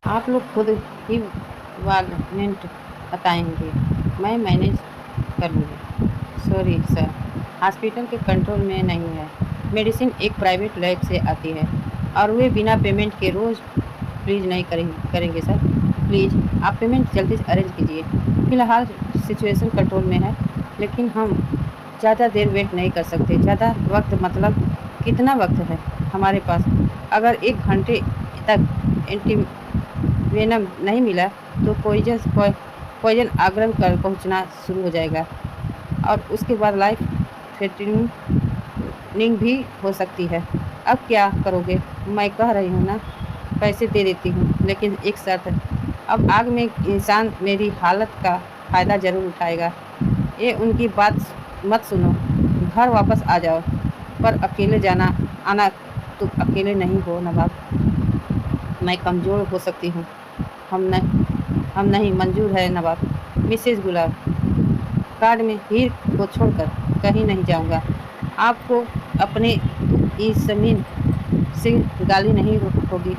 आप लोग खुद ही वारंट बताएंगे, मैं मैनेज कर लूँगी। सॉरी सर, हॉस्पिटल के कंट्रोल में नहीं है। मेडिसिन एक प्राइवेट लैब से आती है और वे बिना पेमेंट के रोज़ प्लीज़ नहीं करेंगे सर। प्लीज़ आप पेमेंट जल्दी से अरेंज कीजिए। फ़िलहाल सिचुएशन कंट्रोल में है, लेकिन हम ज़्यादा देर वेट नहीं कर सकते। ज़्यादा वक्त मतलब कितना वक्त है हमारे पास? अगर 1 घंटे तक एंटीवेनम नहीं मिला तो पॉइजन आगरन कर पहुंचना शुरू हो जाएगा और उसके बाद लाइफ थ्रेटनिंग भी हो सकती है। अब क्या करोगे? मैं कह रही हूँ ना, पैसे दे देती हूँ, लेकिन एक शर्त है। अब आग में इंसान मेरी हालत का फ़ायदा ज़रूर उठाएगा। ये उनकी बात मत सुनो, घर वापस आ जाओ। पर अकेले आना तुम अकेले नहीं हो नवाब। मैं कमज़ोर हो सकती हूँ। हम नहीं मंजूर है नवाब। मिसेज गुलाब, कार्ड में हीर को छोड़कर कहीं नहीं जाऊंगा। आपको अपने इस ज़मीन से गाली नहीं होगी,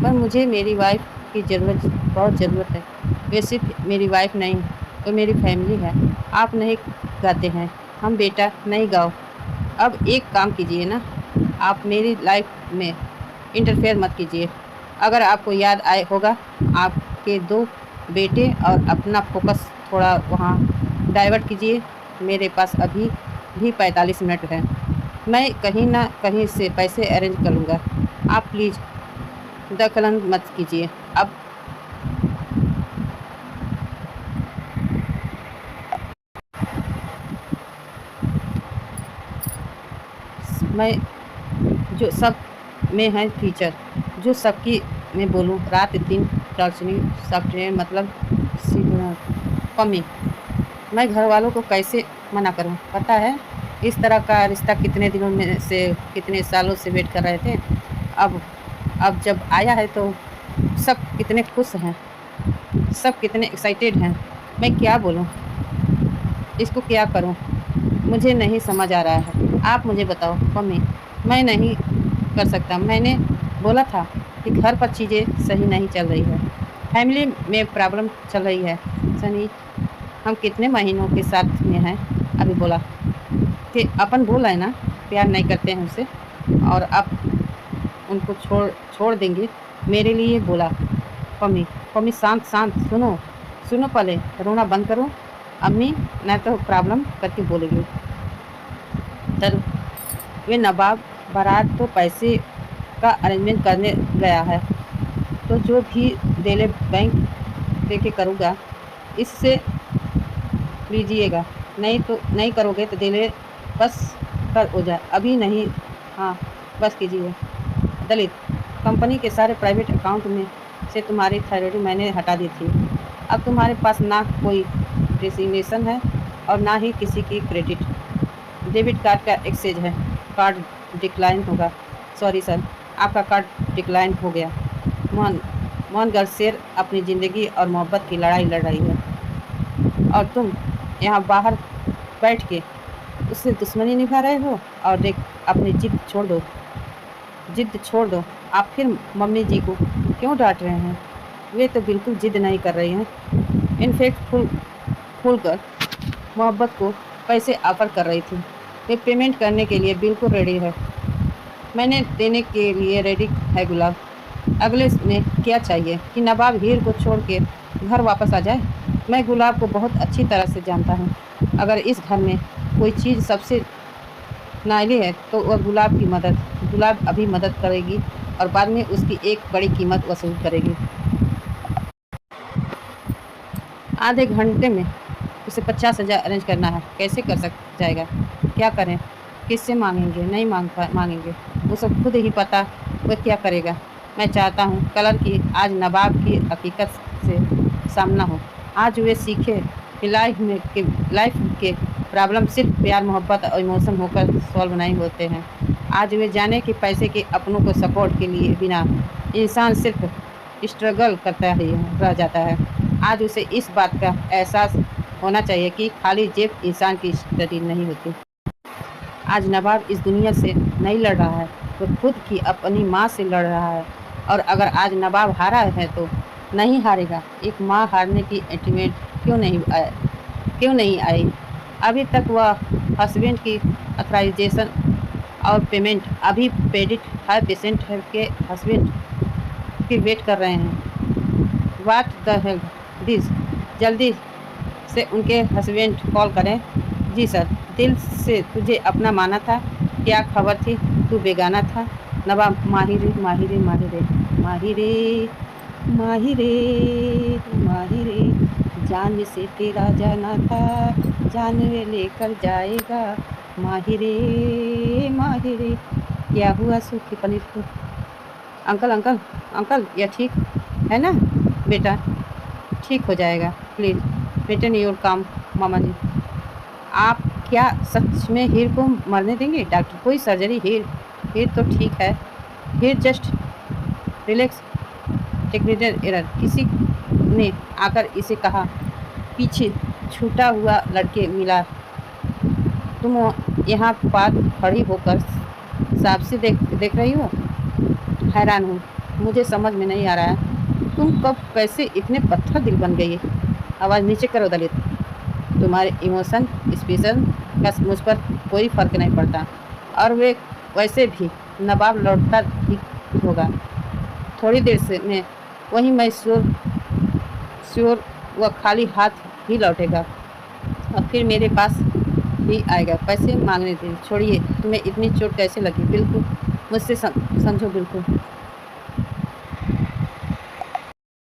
पर मुझे मेरी वाइफ की बहुत ज़रूरत है। वे सिर्फ मेरी वाइफ नहीं, वो मेरी फैमिली है। आप नहीं गाते हैं, हम बेटा नहीं गाओ। अब एक काम कीजिए ना, आप मेरी लाइफ में इंटरफेयर मत कीजिए। अगर आपको याद आए होगा आपके 2 बेटे और अपना फोकस थोड़ा वहाँ डाइवर्ट कीजिए। मेरे पास अभी भी 45 मिनट हैं। मैं कहीं ना कहीं से पैसे अरेंज कर लूँगा। आप प्लीज़ दखल मत कीजिए। अब मैं जो सब में है टीचर, जो सबकी मैं बोलूँ रात दिन टॉर्चरिंग सॉफ्टवेयर मतलब सीखना कमी। मैं घर वालों को कैसे मना करूं? पता है इस तरह का रिश्ता कितने दिनों में से कितने सालों से वेट कर रहे थे। अब अब जब आया है तो सब कितने खुश हैं, सब कितने एक्साइटेड हैं। मैं क्या बोलूं, इसको क्या करूं? मुझे नहीं समझ आ रहा है। आप मुझे बताओ मम्मी। मैं नहीं कर सकता। मैंने बोला था कि घर पर चीज़ें सही नहीं चल रही है, फैमिली में प्रॉब्लम चल रही है। सनी, हम कितने महीनों के साथ में हैं? अभी बोला कि अपन बोला है ना प्यार नहीं करते हैं उनसे, और अब उनको छोड़ देंगे। मेरे लिए बोला। पम्मी, पम्मी शांत शांत, सुनो सुनो, पहले रोना बंद करो। अम्मी न तो प्रॉब्लम करके बोलेगी। तर वे नवाब बारात तो पैसे का अरेंजमेंट करने गया है, तो जो भी देले बैंक दे के करूँगा, इससे लीजिएगा। नहीं करोगे तो दिले बस कर हो जाए। अभी नहीं। हाँ, बस कीजिए। दलित, कंपनी के सारे प्राइवेट अकाउंट में से तुम्हारी थैलेरी मैंने हटा दी थी। अब तुम्हारे पास ना कोई डेसिग्नेशन है और ना ही किसी की क्रेडिट डेबिट कार्ड का एक्सेस है। कार्ड डिक्लाइन होगा। सॉरी सर, आपका कार्ड डिक्लाइन हो गया। मोहन मोहन गर्सेर अपनी ज़िंदगी और मोहब्बत की लड़ाई लड़ रही है और तुम यहाँ बाहर बैठ के उससे दुश्मनी निभा रहे हो। और देख, अपनी जिद छोड़ दो। आप फिर मम्मी जी को क्यों डांट रहे हैं? वे तो बिल्कुल जिद नहीं कर रही हैं। इनफैक्ट खुल कर मोहब्बत को पैसे ऑफर कर रही थी। वे पेमेंट करने के लिए बिल्कुल रेडी है। मैंने देने के लिए रेडी है गुलाब। अगले में क्या चाहिए कि नवाब हीर को छोड़ के घर वापस आ जाए? मैं गुलाब को बहुत अच्छी तरह से जानता हूँ। अगर इस घर में कोई चीज़ सबसे नाइली है तो वह गुलाब अभी मदद करेगी और बाद में उसकी एक बड़ी कीमत वसूल करेगी। आधे घंटे में उसे 50,000 अरेंज करना है। कैसे कर जाएगा? क्या करें? किससे मांगेंगे? नहीं मांगेंगे। वो सब खुद ही पता वह क्या करेगा। मैं चाहता हूँ कलर की आज नवाब की हकीकत से सामना हो। आज वे सीखे कि लाइफ के प्रॉब्लम सिर्फ प्यार मोहब्बत और इमोशन होकर सॉल्व नहीं होते हैं। आज वे जाने कि पैसे के अपनों को सपोर्ट के लिए बिना इंसान सिर्फ स्ट्रगल करता ही रह जाता है। आज उसे इस बात का एहसास होना चाहिए कि खाली जेब इंसान की स्टडी नहीं होती। आज नवाब इस दुनिया से नहीं लड़ रहा है, वो खुद की अपनी माँ से लड़ रहा है। और अगर आज नवाब हारा है तो नहीं हारेगा। एक माँ हारने की इंटीमेट क्यों नहीं आई? अभी तक वह हस्बैंड की अथराइजेशन और पेमेंट अभी पेडिट है। पेशेंट है के हस्बैंड की वेट कर रहे हैं। वाट द हेल दिस, जल्दी से उनके हस्बैंड कॉल करें। जी सर। दिल से तुझे अपना माना था, क्या खबर थी तू बेगाना था? नवाब माहिरे माहिरे माहिरे माहिरे माहिरे माहिरे, जान से तेरा जाना था, जान लेकर जाएगा। माहिरे माहिरे, क्या हुआ सूखी पनीर को? अंकल अंकल अंकल, यह ठीक है ना बेटा? ठीक हो जाएगा, प्लीज़ रिटर्न योर काम। मामा जी, आप क्या सच में हीर को मरने देंगे? डॉक्टर, कोई सर्जरी? हीर तो ठीक है। हीर जस्ट रिलैक्स, टेक्निकल एरर। किसी ने आकर इसे कहा। पीछे छूटा हुआ लड़के मिला। तुम यहाँ पास खड़ी होकर सांप से देख रही हो? हैरान हूँ, मुझे समझ में नहीं आ रहा है तुम कब कैसे इतने पत्थर दिल बन गई। आवाज़ नीचे करो दलित। तुम्हारे इमोशन एक्सप्रेशन का मुझ पर कोई फर्क नहीं पड़ता। और वे वैसे भी नवाब लौटता ही होगा थोड़ी देर से। मैं वहीं मैं श्योर वह खाली हाथ ही लौटेगा और फिर मेरे पास ही आएगा पैसे मांगने के लिए। छोड़िए, तुम्हें इतनी चोट कैसे लगी? बिल्कुल मुझसे समझो, बिल्कुल।